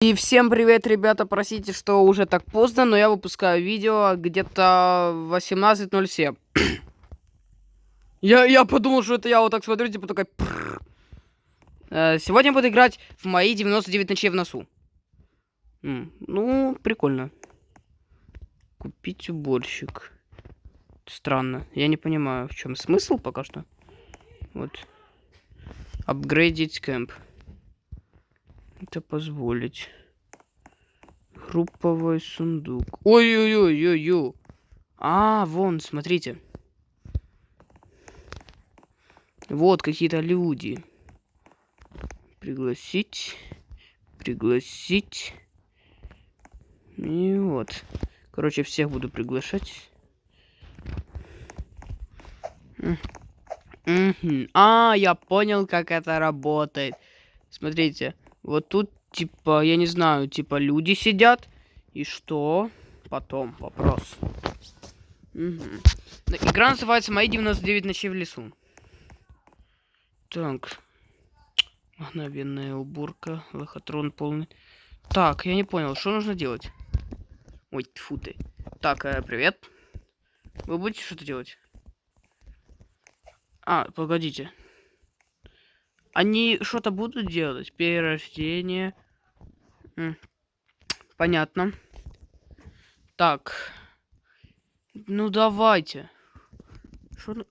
И всем привет, ребята, простите, что уже так поздно, но я выпускаю видео где-то в 18:07. Я подумал, что это я вот так смотрю, типа такой... Сегодня буду играть в мои 99 ночей в носу. Ну, прикольно. Купить уборщик. Странно, я не понимаю, в чем смысл пока что. Вот. Апгрейдить кэмп. Это позволить. Групповой сундук. Ой-ой-ой-ой-ой. Вон, смотрите. Вот какие-то люди. Пригласить. Пригласить. И вот. Короче, всех буду приглашать. Я понял, как это работает. Смотрите. Вот тут, типа, я не знаю, типа, люди сидят. И что? Потом вопрос. Игра называется «Мои 99 ночей в лесу». Так. Мгновенная уборка. Лохотрон полный. Так, я не понял, что нужно делать? Ой, тьфу ты. Так, привет. Вы будете что-то делать? Погодите. Они что-то будут делать? Перерождение. Понятно. Так. Ну, давайте. Что?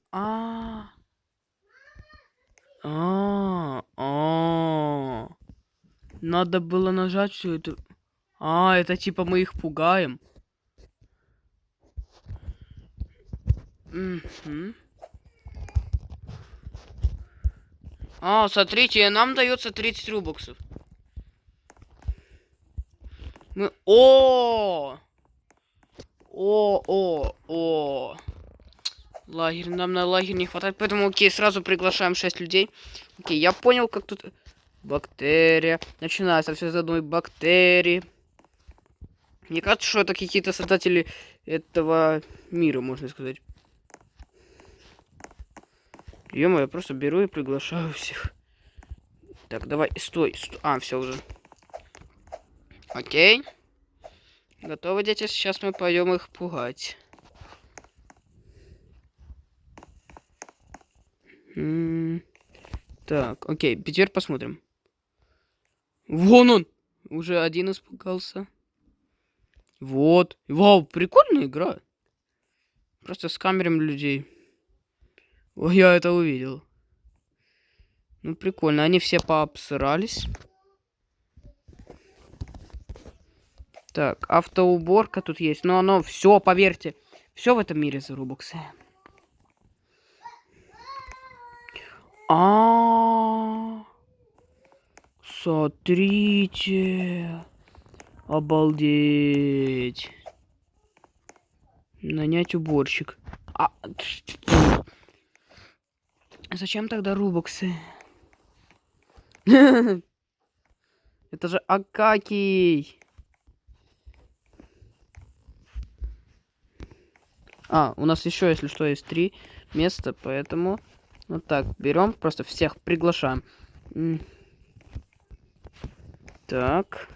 Надо было нажать все это. Это типа мы их пугаем. Смотрите, нам дается 30 рубоксов. Мы... Лагерь, нам на лагерь не хватает, поэтому, окей, сразу приглашаем 6 людей. Окей, я понял, как тут... Бактерия. Начинается все с одной бактерии. Мне кажется, что это какие-то создатели этого мира, можно сказать. Ё-моё, я просто беру и приглашаю всех. Так, давай, стой. Все уже. Окей. Готовы, дети? Сейчас мы пойдем их пугать. Так, окей, теперь посмотрим. Вон он! Уже один испугался. Вот. Вау, прикольная игра. Просто с камерами людей. Ой, я это увидел. Ну, прикольно. Они все пообсырались. Так, автоуборка тут есть. Но оно все, поверьте. Все в этом мире за рубоксы. Смотрите. Обалдеть. Нанять уборщик. Зачем тогда рубоксы? Это же Акакий. У нас еще, если что, есть 3 места, поэтому вот так берем, просто всех приглашаем. Так.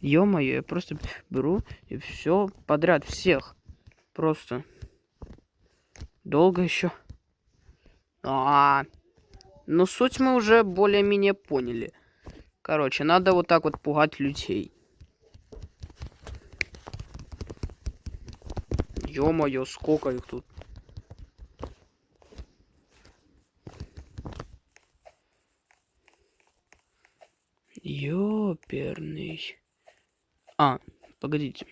Ё-моё, я просто беру и все подряд всех. Просто. Долго еще. Ну, суть мы уже более-менее поняли. Короче, надо вот так вот пугать людей. Ё-моё, сколько их тут. Ёперный. Погодите.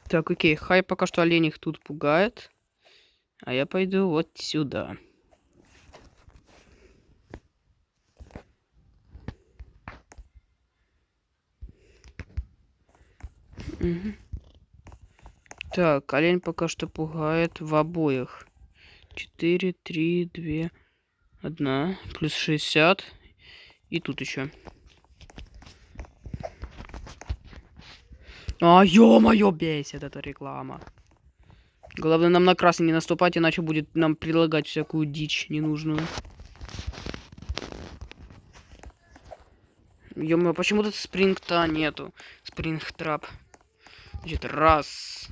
Так, окей, хай пока что олень их тут пугает. А я пойду вот сюда. Так, олень пока что пугает в обоих. 4, 3, 2, 1. Плюс 60. И тут еще. А, ё-моё, бесит эта реклама. Главное нам на красный не наступать, иначе будет нам предлагать всякую дичь ненужную. Ё-моё, почему тут спринг-то нету? Спринг-трап. Значит, раз,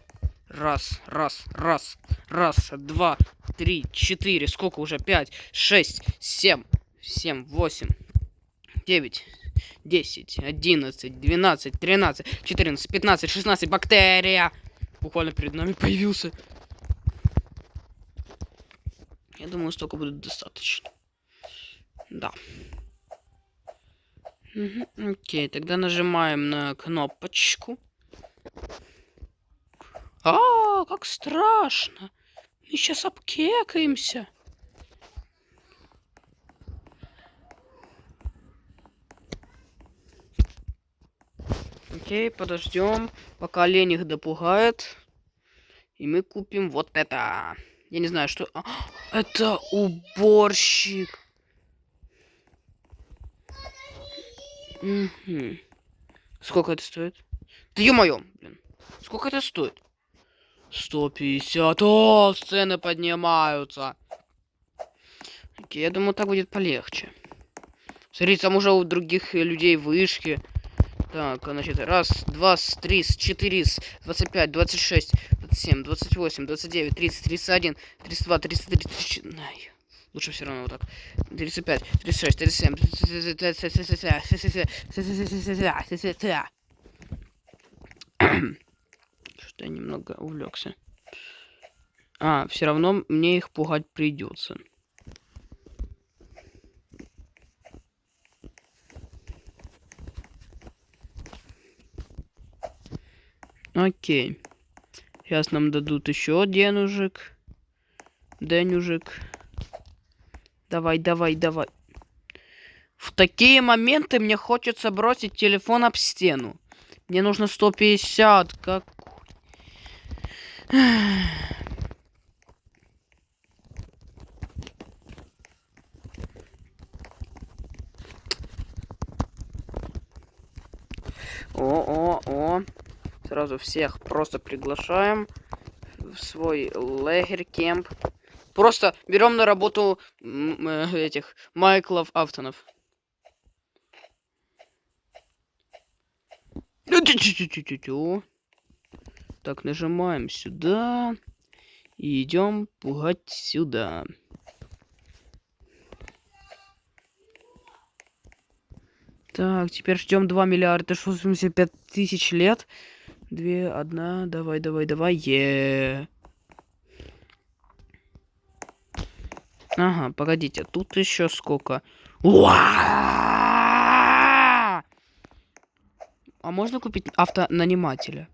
два, три, четыре. Сколько уже? 5, 6, 7, 8, 9, 10, 11, 12, 13, 14, 15, 16. Бактерия! Буквально перед нами появился. Я думаю, столько будет достаточно. Да. Угу, окей, тогда нажимаем на кнопочку. А, как страшно. Мы сейчас обкекаемся. Окей, подождем, пока лень их допугает. И мы купим вот это. Я не знаю, что... А, это уборщик. Угу. Сколько это стоит? Да ё-моё, блин. Сколько это стоит? 150. О, цены поднимаются. Окей, я думаю, так будет полегче. Смотрите, там уже у других людей вышки. Так, значит, раз, два, три, 4, 25, 26, 27, 28, 29, 30, 31, 32, 33, 34. Лучше все равно вот так. 35, 36, 37. Что-то я немного увлекся. А, все равно мне их пугать придется. Окей. Сейчас нам дадут еще денежек. Денежек. Давай, давай, давай. В такие моменты мне хочется бросить телефон об стену. Мне нужно 150. Как... О. Сразу всех просто приглашаем в свой лагерь, кемп. Просто берем на работу этих Майклов Автонов. Так, нажимаем сюда. И идем пугать сюда. Так, теперь ждем 2 миллиарда 685 тысяч лет. 2, 1, давай. Ага, погодите, тут еще сколько? А можно купить автонанимателя?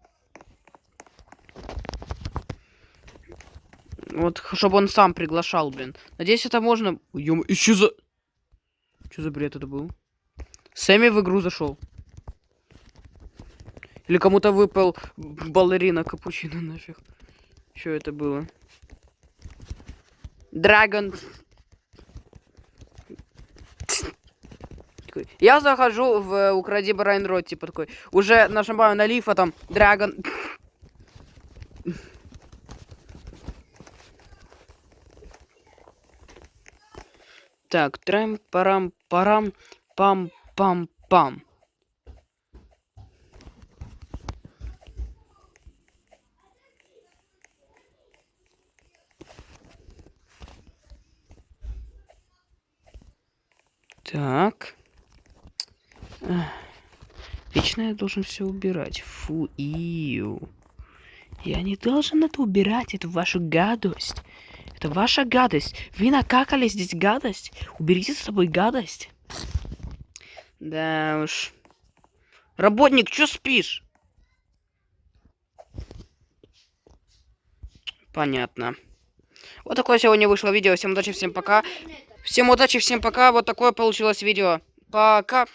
Вот, чтобы он сам приглашал, блин. Надеюсь, это можно... Что за бред это был? Сэмми в игру зашел. Или кому-то выпал балерина капучино нафиг. Что это было? Драгон. Я захожу в Укради Брайнрод, типа такой. Уже нажимаю на лифа, там Драгон. Так, парам, пам. Так. Лично я должен все убирать. Фу, иу. Я не должен это убирать, это ваша гадость. Это ваша гадость. Вы накакали здесь гадость. Уберите с собой гадость. Да уж. Работник, чё спишь? Понятно. Вот такое сегодня вышло видео. Всем удачи, всем пока. Всем удачи, всем пока. Вот такое получилось видео. Пока.